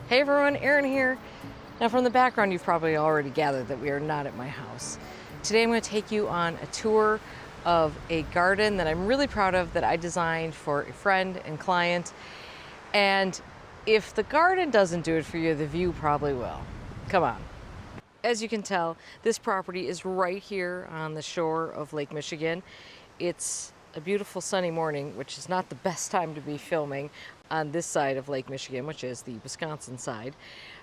Hey everyone, Erin here. Now from the background you've probably already gathered that we are not at my house. Today I'm going to take you on a tour of a garden that I'm really proud of that I designed for a friend and client. And if the garden doesn't do it for you, the view probably will. Come on. As you can tell, this property is right here on the shore of Lake Michigan. It's a beautiful sunny morning, which is not the best time to be filming on this side of Lake Michigan, which is the Wisconsin side.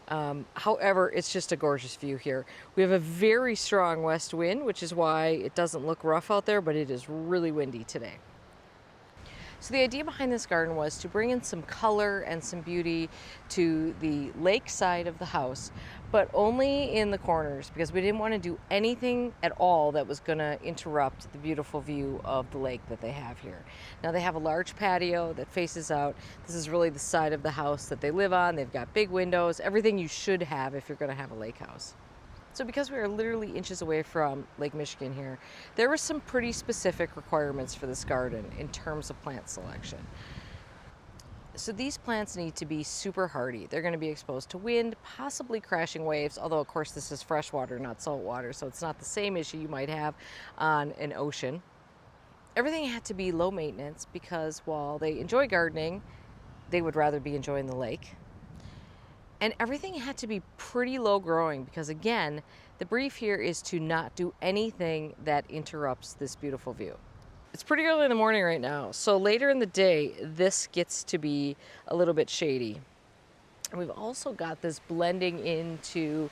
However, it's just a gorgeous view here. We have a very strong west wind, which is why it doesn't look rough out there, but it is really windy today. So the idea behind this garden was to bring in some color and some beauty to the lake side of the house, but only in the corners because we didn't want to do anything at all that was going to interrupt the beautiful view of the lake that they have here. Now they have a large patio that faces out. This is really the side of the house that they live on. They've got big windows, everything you should have if you're going to have a lake house. So because we are literally inches away from Lake Michigan here, there were some pretty specific requirements for this garden in terms of plant selection. So these plants need to be super hardy. They're going to be exposed to wind, possibly crashing waves, although of course this is freshwater, not saltwater, so it's not the same issue you might have on an ocean. Everything had to be low maintenance because while they enjoy gardening, they would rather be enjoying the lake. And everything had to be pretty low growing because again, the brief here is to not do anything that interrupts this beautiful view. It's pretty early in the morning right now, so later in the day, this gets to be a little bit shady. And we've also got this blending into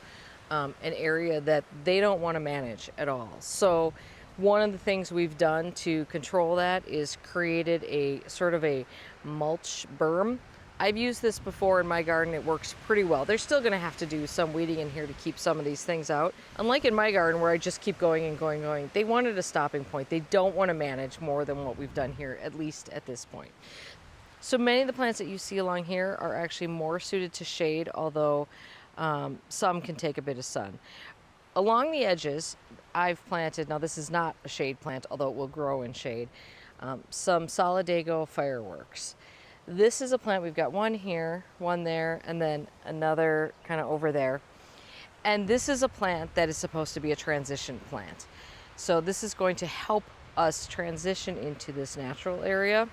an area that they don't want to manage at all. So one of the things we've done to control that is created a sort of a mulch berm. I've used this before in my garden. It works pretty well. They're still going to have to do some weeding in here to keep some of these things out. Unlike in my garden where I just keep going and going and going, they wanted a stopping point. They don't want to manage more than what we've done here, at least at this point. So many of the plants that you see along here are actually more suited to shade, although some can take a bit of sun. Along the edges, I've planted, now this is not a shade plant, although it will grow in shade, some Solidago fireworks. This is a plant, we've got one here, one there, and then another kind of over there. And this is a plant that is supposed to be a transition plant. So this is going to help us transition into this natural area.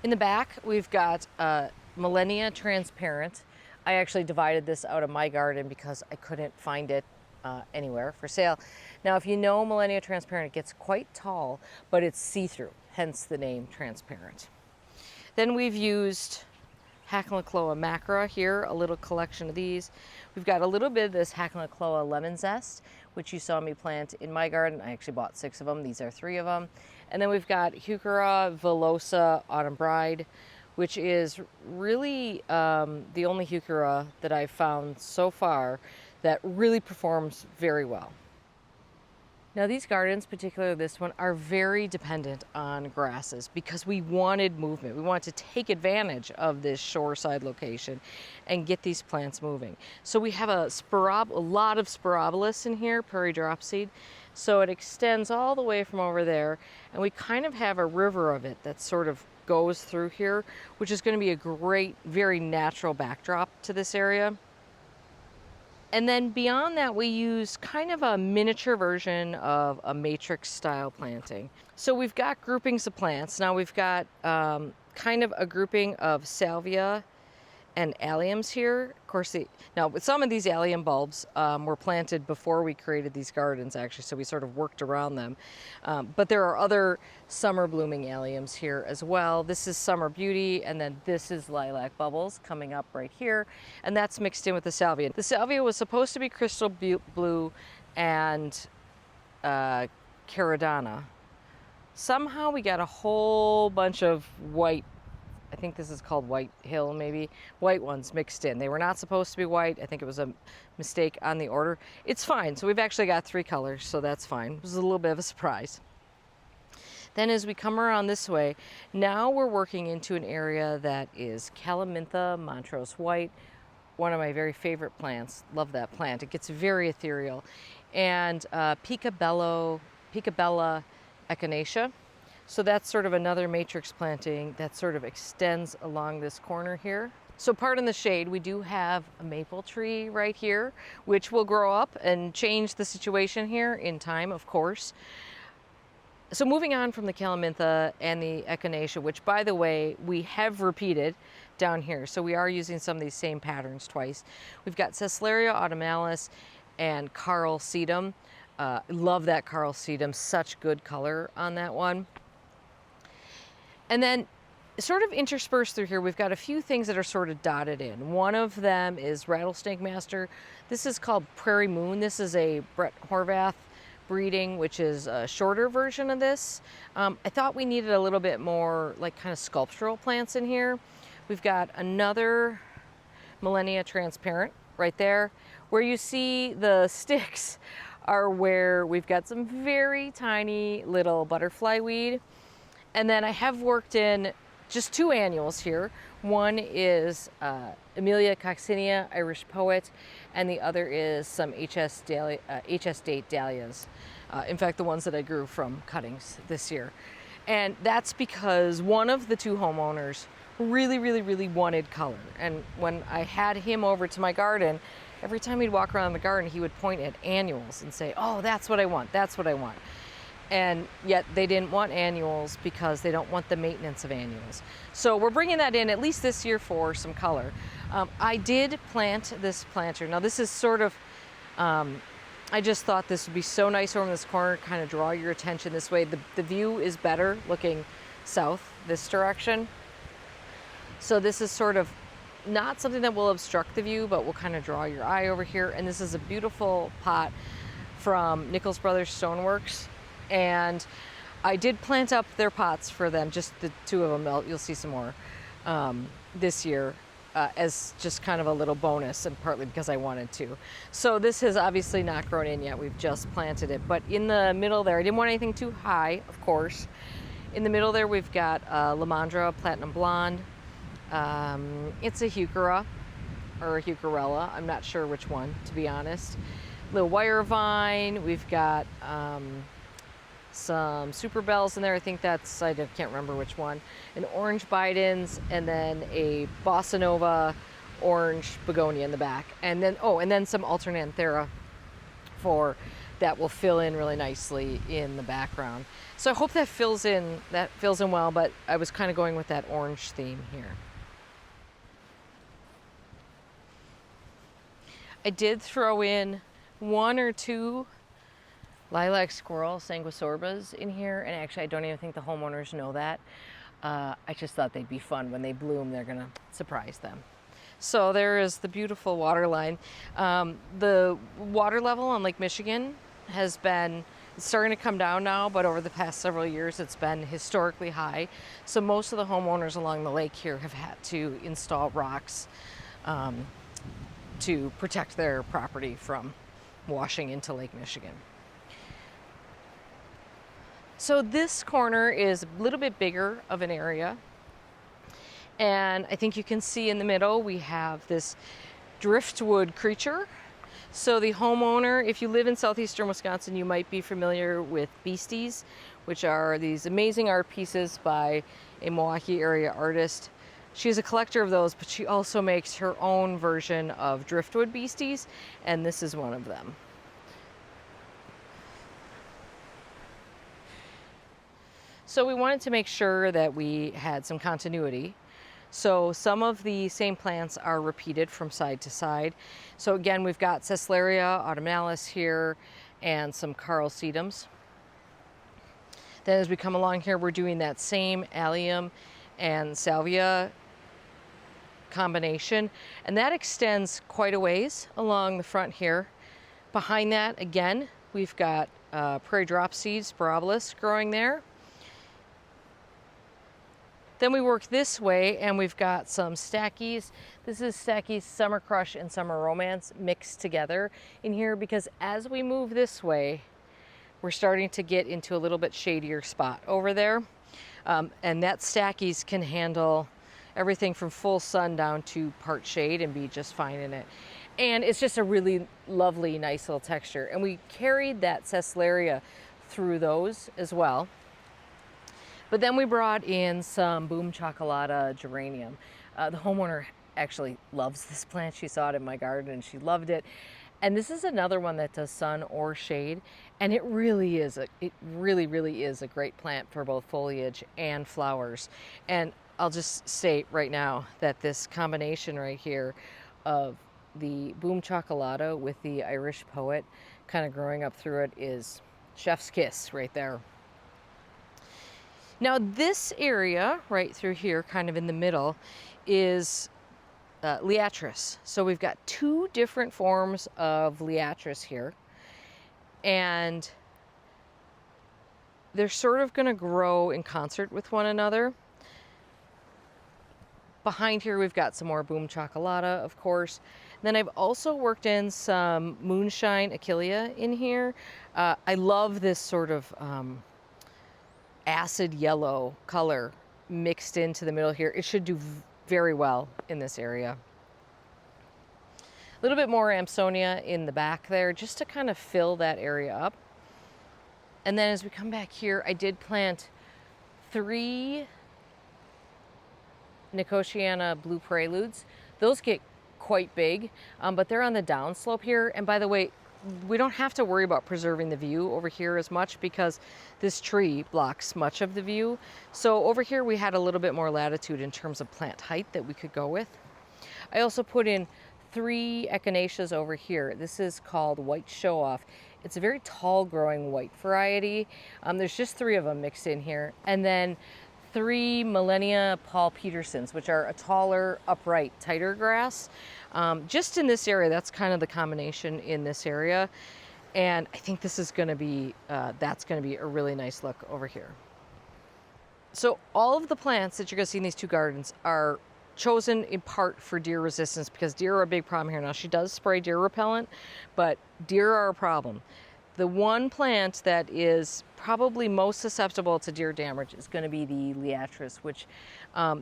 In the back, we've got Millennia Transparent. I actually divided this out of my garden because I couldn't find it anywhere for sale. Now, if you know Millennia Transparent, it gets quite tall, but it's see-through, hence the name Transparent. Then we've used Hackloa macra here, a little collection of these. We've got a little bit of this Hackloa lemon zest, which you saw me plant in my garden. I actually bought 6 of them. These are 3 of them. And then we've got Heuchera villosa autumn bride, which is really the only Heuchera that I've found so far that really performs very well. Now these gardens, particularly this one, are very dependent on grasses because we wanted movement. We wanted to take advantage of this shoreside location and get these plants moving. So we have a lot of Spirobolus in here, prairie dropseed. So it extends all the way from over there, and we kind of have a river of it that sort of goes through here, which is going to be a great, very natural backdrop to this area. And then beyond that, we use kind of a miniature version of a matrix style planting. So we've got groupings of plants. Now we've got kind of a grouping of salvia and alliums here. Of course, now with some of these allium bulbs were planted before we created these gardens actually, so we sort of worked around them. But there are other summer blooming alliums here as well. This is Summer Beauty, and then this is Lilac Bubbles coming up right here, and that's mixed in with the salvia. The salvia was supposed to be crystal blue and caradonna. Somehow we got a whole bunch of white, I think this is called White Hill maybe, white ones mixed in. They were not supposed to be white. I think it was a mistake on the order. It's fine. So we've actually got 3 colors, so that's fine. It was a little bit of a surprise. Then as we come around this way, now we're working into an area that is Calamintha Montrose White, one of my very favorite plants. Love that plant. It gets very ethereal. And Picabella echinacea. So that's sort of another matrix planting that sort of extends along this corner here. So part in the shade, we do have a maple tree right here, which will grow up and change the situation here in time, of course. So moving on from the Calamintha and the Echinacea, which by the way, we have repeated down here. So we are using some of these same patterns twice. We've got Caesareria autumnalis and Carl Sedum. Love that Carl Sedum, such good color on that one. And then sort of interspersed through here, we've got a few things that are sort of dotted in. One of them is Rattlesnake Master. This is called Prairie Moon. This is a Brett Horvath breeding, which is a shorter version of this. I thought we needed a little bit more like kind of sculptural plants in here. We've got another Millennia Transparent right there. Where you see the sticks are where we've got some very tiny little butterfly weed. And then I have worked in just two annuals here. One is Amelia Coccinea, Irish Poet, and the other is some HS Date Dahlias. In fact, the ones that I grew from cuttings this year. And that's because one of the two homeowners really wanted color. And when I had him over to my garden, every time he'd walk around the garden, he would point at annuals and say, oh, that's what I want, that's what I want. And yet they didn't want annuals because they don't want the maintenance of annuals. So we're bringing that in at least this year for some color. I did plant this planter. Now this is sort of, I just thought this would be so nice over in this corner, kind of draw your attention this way. The view is better looking south this direction. So this is sort of not something that will obstruct the view, but will kind of draw your eye over here. And this is a beautiful pot from Nichols Brothers Stoneworks. And I did plant up their pots for them, just the two of them. You'll see some more this year as just kind of a little bonus, and partly because I wanted to. So this has obviously not grown in yet. We've just planted it. But in the middle there, I didn't want anything too high, of course. In the middle there, we've got Lamandra Platinum Blonde. It's a heuchera or a heucherella. I'm not sure which one, to be honest. Little wire vine. We've got some super bells in there. I think that's, I can't remember which one. An orange Bidens, and then a Bossa Nova orange begonia in the back. And then, oh, and then some alternanthera for that will fill in really nicely in the background. So I hope that fills in well, but I was kind of going with that orange theme here. I did throw in one or two lilac squirrel sanguisorbas in here, and actually I don't even think the homeowners know that. I just thought they'd be fun. When they bloom, they're gonna surprise them. So there is the beautiful water line. The water level on Lake Michigan has been starting to come down now, but over the past several years it's been historically high. So most of the homeowners along the lake here have had to install rocks to protect their property from washing into Lake Michigan. So this corner is a little bit bigger of an area. And I think you can see in the middle, we have this driftwood creature. So the homeowner, if you live in southeastern Wisconsin, you might be familiar with beasties, which are these amazing art pieces by a Milwaukee area artist. She's a collector of those, but she also makes her own version of driftwood beasties, and this is one of them. So we wanted to make sure that we had some continuity. So some of the same plants are repeated from side to side. So again, we've got Caesareria autumnalis here and some Carl Sedums. Then as we come along here, we're doing that same allium and salvia combination, and that extends quite a ways along the front here. Behind that, again, we've got prairie drop seeds, Sporobolus, growing there. Then we work this way and we've got some stackies. This is stackies Summer Crush and Summer Romance mixed together in here, because as we move this way, we're starting to get into a little bit shadier spot over there. And that stackies can handle everything from full sun down to part shade and be just fine in it. And it's just a really lovely, nice little texture. And we carried that Caesareria through those as well. But then we brought in some Boom Chocolata geranium. The homeowner actually loves this plant. She saw it in my garden and she loved it. And this is another one that does sun or shade, and it really is it really is a great plant for both foliage and flowers. And I'll just say right now that this combination right here of the Boom Chocolata with the Irish Poet kind of growing up through it is chef's kiss right there. Now this area right through here, kind of in the middle, is liatris. So we've got two different forms of liatris here, and they're sort of going to grow in concert with one another. Behind here we've got some more Boom Chocolata, of course. Then I've also worked in some Moonshine Achillea in here. I love this sort of acid yellow color mixed into the middle here. It should do very well in this area. A little bit more Amsonia in the back there just to kind of fill that area up. And then as we come back here, I did plant 3 Nicotiana Blue Preludes. Those get quite big, but they're on the downslope here. And by the way, we don't have to worry about preserving the view over here as much because this tree blocks much of the view. So over here we had a little bit more latitude in terms of plant height that we could go with. I also put in 3 echinaceas over here. This is called White Show Off. It's a very tall growing white variety. There's just 3 of them mixed in here. And then 3 Millennia Paul Petersons, which are a taller, upright, tighter grass. Just in this area, that's kind of the combination in this area. And I think this is gonna be, that's gonna be a really nice look over here. So all of the plants that you're gonna see in these 2 gardens are chosen in part for deer resistance because deer are a big problem here. Now she does spray deer repellent, but deer are a problem. The one plant that is probably most susceptible to deer damage is going to be the liatris, which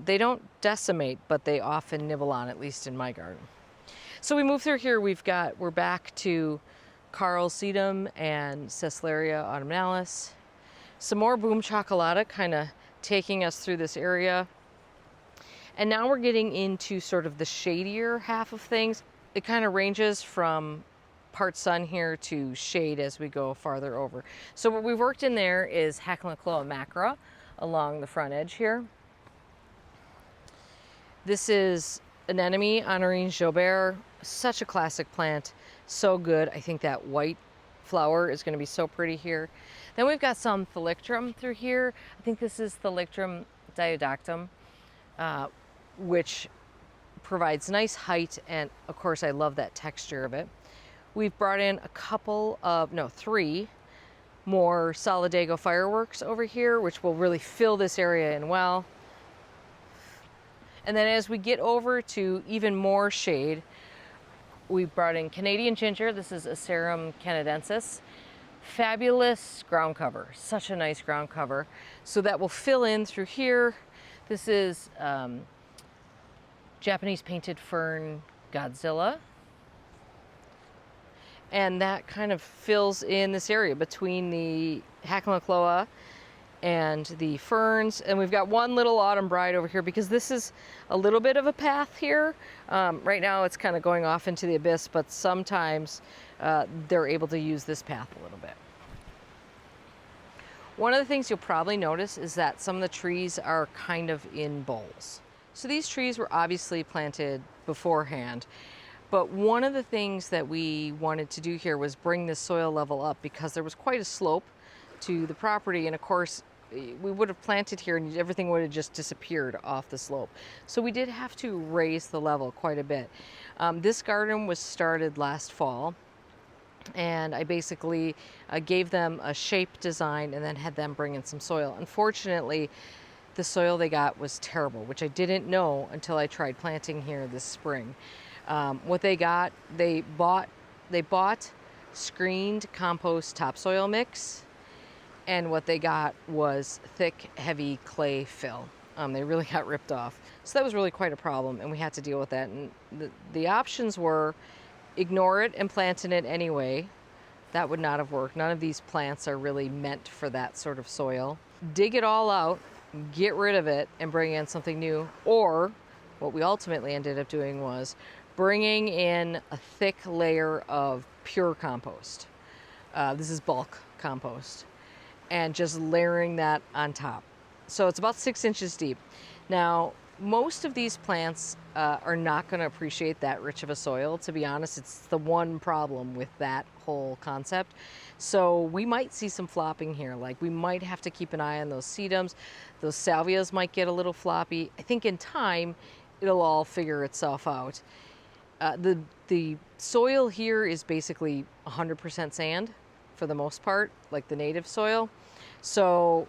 they don't decimate, but they often nibble on, at least in my garden. So we move through here. We're back to Carl sedum and Ceslaria autumnalis. Some more Boom Chocolata kind of taking us through this area. And now we're getting into sort of the shadier half of things. It kind of ranges from part sun here to shade as we go farther over. So what we've worked in there is Hacklencloa macra along the front edge here. This is Anemone Honorine Jobert, such a classic plant, so good. I think that white flower is going to be so pretty here. Then we've got some Thalictrum through here. I think this is Thalictrum diodactum, which provides nice height, and of course I love that texture of it. We've brought in 3 more Solidago fireworks over here, which will really fill this area in well. And then as we get over to even more shade, we brought in Canadian ginger. This is Asarum canadensis. Fabulous ground cover, such a nice ground cover. So that will fill in through here. This is Japanese painted fern Godzilla. And that kind of fills in this area between the Hacklencloa and the ferns. And we've got one little autumn bride over here because this is a little bit of a path here. Right now it's kind of going off into the abyss, but sometimes they're able to use this path a little bit. One of the things you'll probably notice is that some of the trees are kind of in bowls. So these trees were obviously planted beforehand. But one of the things that we wanted to do here was bring the soil level up because there was quite a slope to the property. And of course, we would have planted here and everything would have just disappeared off the slope. So we did have to raise the level quite a bit. This garden was started last fall. And I basically gave them a shape design and then had them bring in some soil. Unfortunately, the soil they got was terrible, which I didn't know until I tried planting here this spring. What they got, they bought screened compost topsoil mix, and what they got was thick, heavy clay fill. They really got ripped off. So that was really quite a problem, and we had to deal with that. And the options were ignore it and plant in it anyway. That would not have worked. None of these plants are really meant for that sort of soil. Dig it all out get rid of it and bring in something new, or what we ultimately ended up doing was bringing in a thick layer of pure compost. This is bulk compost, and just layering that on top. So it's about 6 inches deep. Now, most of these plants are not going to appreciate that rich of a soil. To be honest, it's the one problem with that whole concept. So we might see some flopping here. Like, we might have to keep an eye on those sedums. Those salvias might get a little floppy. I think in time, it'll all figure itself out. The soil here is basically 100% sand for the most part, like the native soil. So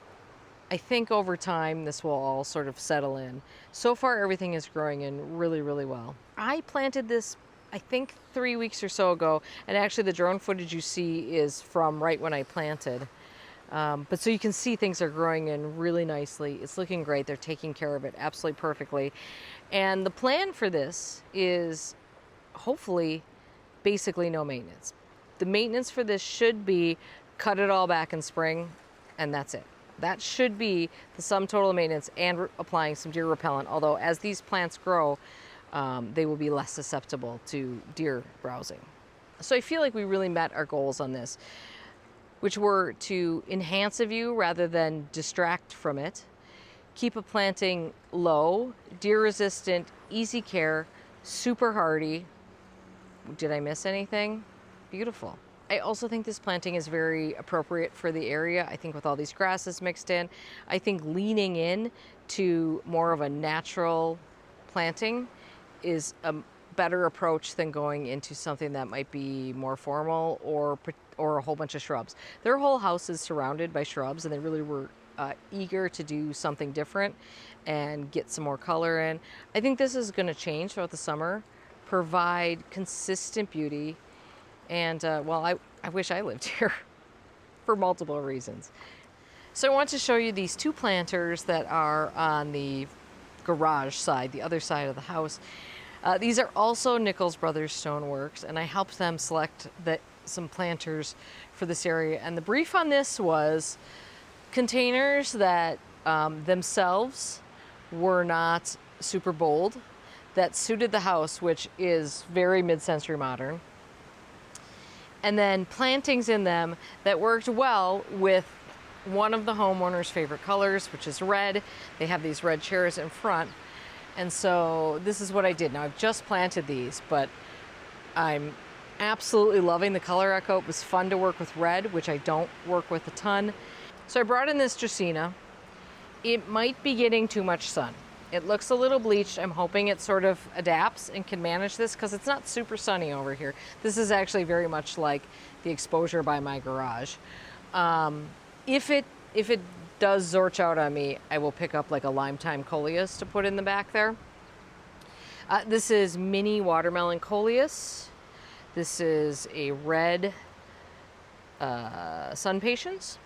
I think over time this will all sort of settle in. So far everything is growing in really, really well. I planted this, I think 3 weeks or so ago, and actually the drone footage you see is from right when I planted. But so you can see things are growing in really nicely. It's looking great. They're taking care of it absolutely perfectly. And the plan for this is hopefully basically no maintenance. The maintenance for this should be cut it all back in spring, and that's it. That should be the sum total of maintenance, and applying some deer repellent. Although as these plants grow, they will be less susceptible to deer browsing. So I feel like we really met our goals on this, which were to enhance a view rather than distract from it, keep a planting low, deer resistant, easy care, super hardy. Did I miss anything? Beautiful. I also think this planting is very appropriate for the area. I think with all these grasses mixed in, I think leaning in to more of a natural planting is a better approach than going into something that might be more formal or a whole bunch of shrubs. Their whole house is surrounded by shrubs, and they really were eager to do something different and get some more color in. I think this is going to change throughout the summer, provide consistent beauty. And well, I wish I lived here for multiple reasons. So I want to show you these two planters that are on the garage side, the other side of the house. These are also Nichols Brothers Stoneworks, and I helped them select some planters for this area. And the brief on this was containers that themselves were not super bold, that suited the house, which is very mid-century modern. And then plantings in them that worked well with one of the homeowners' favorite colors, which is red. They have these red chairs in front. And so this is what I did. Now I've just planted these, but I'm absolutely loving the color echo. It was fun to work with red, which I don't work with a ton. So I brought in this Dracaena. It might be getting too much sun. It looks a little bleached. I'm hoping it sort of adapts and can manage this because it's not super sunny over here. This is actually very much like the exposure by my garage. If it does zorch out on me, I will pick up like a Lime-Time Coleus to put in the back there. This is mini watermelon Coleus. This is a red Sun Patience.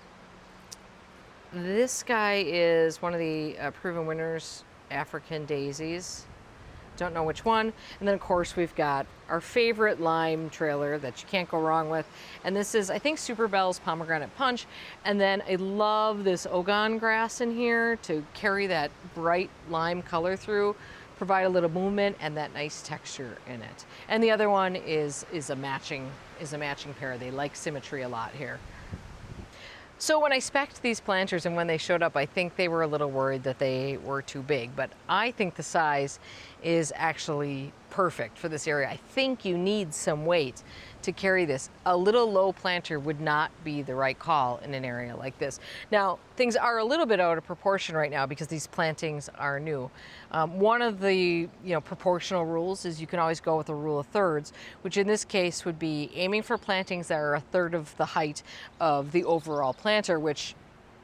This guy is one of the proven winners, African daisies. Don't know which one. And then of course we've got our favorite lime trailer that you can't go wrong with. And this is, I think, Super Bell's Pomegranate Punch. And then I love this Ogon grass in here to carry that bright lime color through, provide a little movement and that nice texture in it. And the other one is a matching pair. They like symmetry a lot here. So when I spec'd these planters and when they showed up, I think they were a little worried that they were too big, but I think the size is actually perfect for this area. I think you need some weight to carry this. A little low planter would not be the right call in an area like this. Now, things are a little bit out of proportion right now because these plantings are new. One of the proportional rules is you can always go with a rule of thirds, which in this case would be aiming for plantings that are a third of the height of the overall planter, which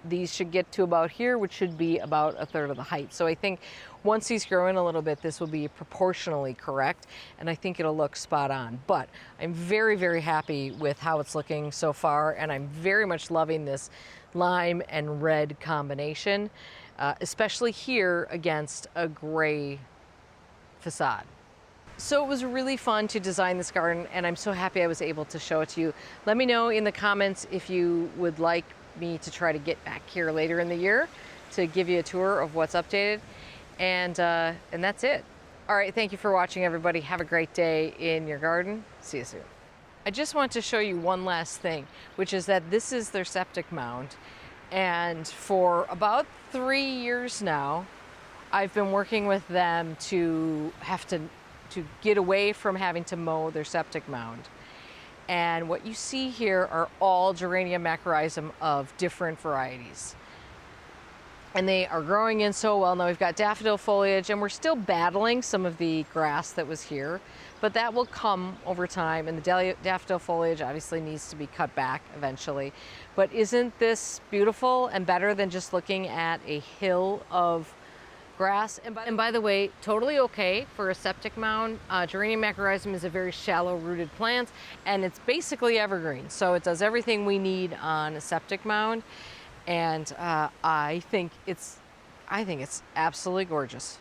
these should get to about here, which should be about a third of the height. So I think once these grow in a little bit, this will be proportionally correct, and I think it'll look spot on. But I'm very, very happy with how it's looking so far, and I'm very much loving this lime and red combination, especially here against a gray facade. So it was really fun to design this garden, and I'm so happy I was able to show it to you. Let me know in the comments if you would like me to try to get back here later in the year to give you a tour of what's updated. And that's it. All right, thank you for watching, everybody. Have a great day in your garden. See you soon. I just want to show you one last thing, which is that this is their septic mound. And for about 3 years now, I've been working with them to get away from having to mow their septic mound. And what you see here are all Geranium macrorrhizum of different varieties. And they are growing in so well. Now we've got daffodil foliage, and we're still battling some of the grass that was here, but that will come over time, and the daffodil foliage obviously needs to be cut back eventually. But isn't this beautiful and better than just looking at a hill of grass? And by the way, totally okay for a septic mound. Geranium macrorrhizum is a very shallow rooted plant, and it's basically evergreen. So it does everything we need on a septic mound. And I think it's absolutely gorgeous.